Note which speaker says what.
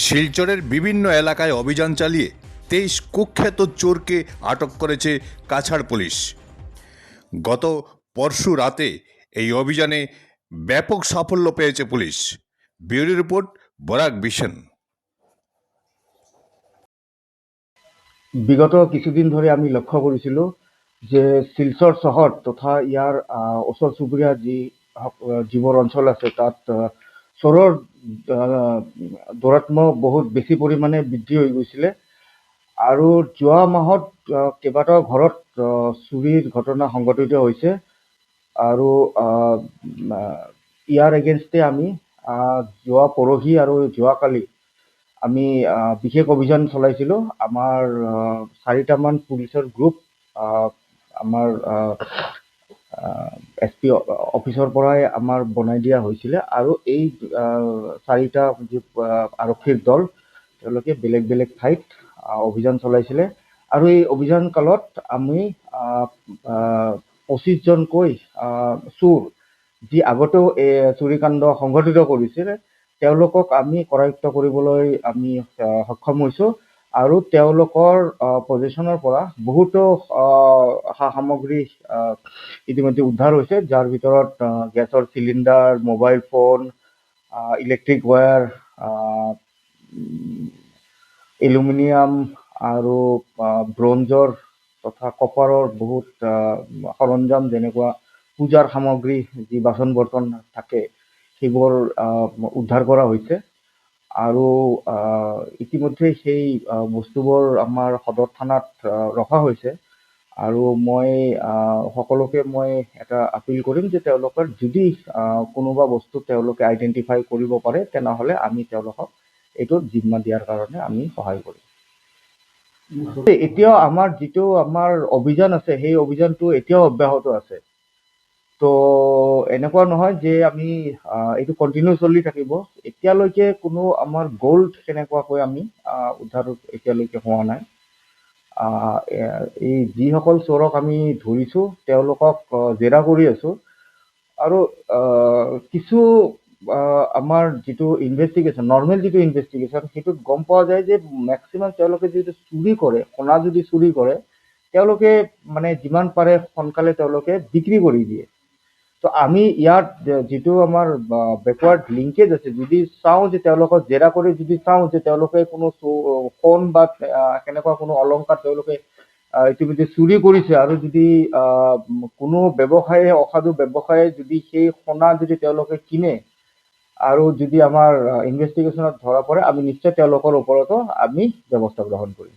Speaker 1: শিলচরের বিভিন্ন এলাকায় অভিযান চালিয়ে 23 কুখ্যাত চোরকে আটক করেছে কাছাড় পুলিশ। গত পরশু রাতে এই অভিযানে ব্যাপক সাফল্য পেয়েছে police. Bureau report, Barak vision.
Speaker 2: বিগত কিছুদিন ধরে আমি লক্ষ্য কৰিছিলোঁ যে শিলচৰ চহৰ তথা ইয়াৰ ওচৰ চুবুৰীয়া যিবোৰ অঞ্চল আছে তাত চোৰৰ দৌৰাত্ম্য বহুত বেছি পৰিমাণে বৃদ্ধি হৈ গৈছিলে আৰু যোৱা মাহত কেইবাটাও ঘৰত চুৰিৰ ঘটনা সংঘটিত হৈছে আৰু ইয়াৰ এগেইনষ্টে আমি যোৱা পৰহি আৰু যোৱাকালি আমি বিশেষ অভিযান চলাইছিলোঁ। আমাৰ 4টামান পুলিচৰ গ্ৰুপ আমাৰ SP অফিচৰ পৰাই আমাৰ বনাই দিয়া হৈছিলে আৰু এই 4টা যি আৰক্ষীৰ দল তেওঁলোকে বেলেগ বেলেগ ঠাইত অভিযান চলাইছিলে আৰু এই অভিযান কালত আমি 25জনকৈ চোৰ যি আগতেও চুৰিকাণ্ড সংঘটিত কৰিছিলে তেওঁলোকক আমি কৰায়ত্ব কৰিবলৈ আমি সক্ষম হৈছোঁ আৰু তেওঁলোকৰ পজিশ্যনৰ পৰা বহুতো সা সামগ্ৰী ইতিমধ্যে উদ্ধাৰ হৈছে, যাৰ ভিতৰত গেছৰ cylinder, mobile phone, electric wire, aluminium আৰু ব্ৰঞ্জৰ তথা কপাৰৰ বহুত সৰঞ্জাম, যেনেকুৱা পূজাৰ সামগ্ৰী, যি বাচন বৰ্তন থাকে সেইবোৰ উদ্ধাৰ কৰা হৈছে আৰু ইতিমধ্যে সেই বস্তুবোৰ আমাৰ সদৰ থানাত ৰখা হৈছে আৰু মই সকলোকে মই এটা আপিল কৰিম যে তেওঁলোকৰ যদি কোনোবা বস্তু তেওঁলোকে আইডেণ্টিফাই কৰিব পাৰে তেনেহ'লে আমি তেওঁলোকক এইটো জিম্মা দিয়াৰ কাৰণে আমি সহায় কৰিম। এতিয়াও আমাৰ যিটো অভিযান আছে সেই অভিযানটো এতিয়াও অব্যাহত আছে। তো এনেকুৱা নহয় যে আমি এইটো কণ্টিনিউ চলি থাকিব। এতিয়ালৈকে কোনো আমাৰ গ'ল্ড তেনেকুৱাকৈ আমি উদ্ধাৰ এতিয়ালৈকে হোৱা নাই। এই যিসকল চোৰক আমি ধৰিছোঁ তেওঁলোকক জেৰা কৰি আছোঁ আৰু কিছু আমাৰ যিটো ইনভেষ্টিগেশ্যন, নৰ্মেল যিটো ইনভেষ্টিগেশ্যন, সেইটোত গম পোৱা যায় যে মেক্সিমাম তেওঁলোকে যিটো চুৰি কৰে, সোণা যদি চুৰি কৰে তেওঁলোকে মানে যিমান পাৰে সোনকালে তেওঁলোকে বিক্ৰী কৰি দিয়ে। তো আমি ইয়াত যিটো আমাৰ বেকৱাৰ্ড লিংকেজ আছে, যদি চাওঁ যে তেওঁলোকক জেৰা কৰি যদি চাওঁ যে তেওঁলোকে কোনো সোণ বা কেনেকুৱা কোনো অলংকাৰ তেওঁলোকে ইতিমধ্যে চুৰি কৰিছে আৰু যদি কোনো ব্যৱসায়ী, অসাধু ব্যৱসায়ী যদি সেই সোণা যদি তেওঁলোকে কিনে আৰু যদি আমাৰ ইনভেষ্টিগেশ্যনত ধৰা পৰে, আমি নিশ্চয় তেওঁলোকৰ ওপৰতো আমি ব্যৱস্থা গ্ৰহণ কৰিম।